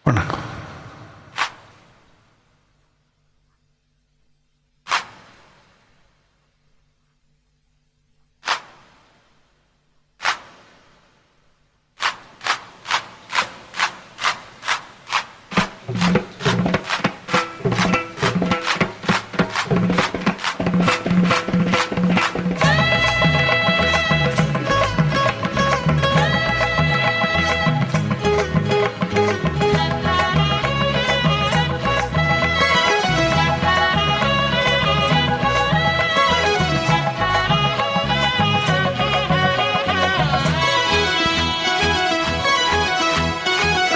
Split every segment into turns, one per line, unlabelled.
வணக்கம்.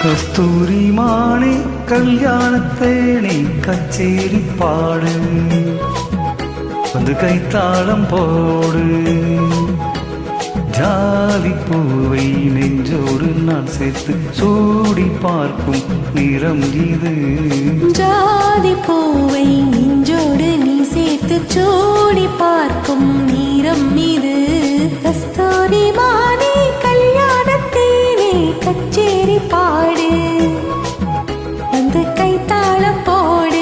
கஸ்தூரி மானே கல்யாணத்தேனே கச்சேரி பாடு, வந்து கைத்தாளம் போடு. ஜாதி பூவை நெஞ்சோடு நான் சேர்த்து சூடி பார்க்கும் நிறம் இது.
ஜாதி பூவை நெஞ்சோடு நீ சேர்த்து சூடி பார்க்கும் நிறம் இது. கஸ்தூரி மானே கல்யாணத்தேனே கச்சேரி பாடு, வந்து கைத்தாளம் போடு.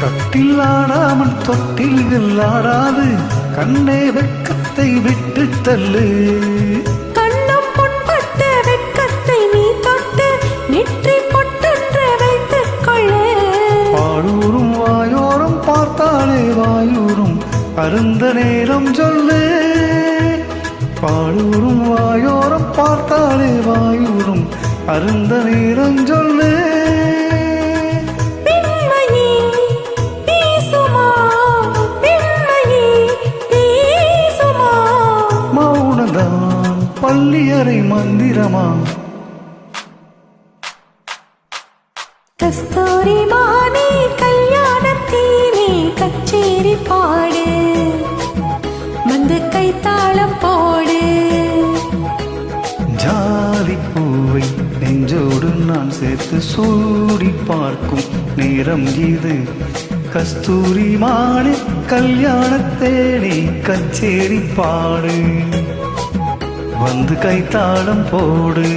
தட்டில் ஆடாமல் தொட்டில்கள் ஆடாது, கண்ணே வெட்கத்தை விட்டு தள்ளு.
கண்ணம் பொன்பட்ட வெட்கத்தை நீ தொட்டு நெற்றி பொட்டென்று வைத்துக் கொள்ளு.
பாடூரும் வாயோரம் பார்த்தாலே வாயூரும் அருந்த நேரம் சொல்லு. பாடூரும் வாயோரம் பார்த்தாலே வாயூரும் அருந்த நேரம் சொல்லு. பள்ளியறை மந்திரமா?
கஸ்தூரி மானே கல்யாணத்தேனே கச்சேரி பாடு, வந்து கைத்தாளம் போடு.
ஜாதி பூவை நெஞ்சோடு நான் சேர்த்து சூடி பார்க்கும் நேரம் இது. கஸ்தூரி மானே கல்யாணத்தேனே கச்சேரி பாடு, வந்து கைத்தாளம் போடு.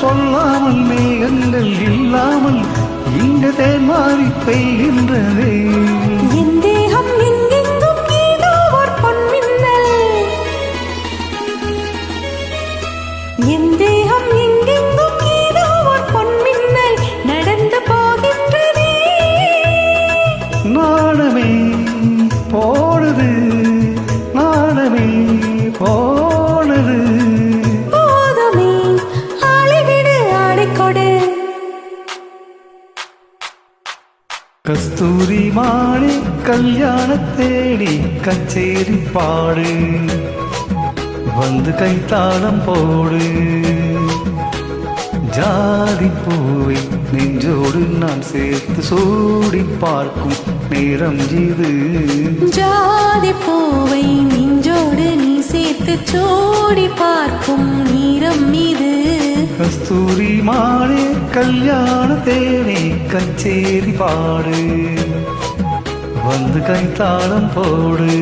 சொல்லாமல் மேகங்கள் இல்லாமல் இங்கு தேன் மாறி பெய்கின்றதே.
என் தேகம் எங்கெங்கும் ஏதோ ஒரு பொன்மின்னல், என் தேகம் எங்கெங்கும் ஏதோ ஒரு பொன்மின்னல் நடந்து போகின்றதே.
நாடமே போடுது, நாடமே போடுது. கஸ்தூரி மானே கல்யாணத்தேனே கச்சேரி பாடு, வந்து கைத்தாளம் போடு. ஜாதி பூவை நெஞ்சோடு நான் சேர்த்து சூடி பார்க்கும் நேரம் இது.
ஜாதி பூவை நெஞ்சோடு நீ சேர்த்து சூடி பார்க்கும் நேரம் இது.
கஸ்தூரி மானே கல்யாண தேனே கச்சேரி பாடு வந்து கைத்தாளம் போடு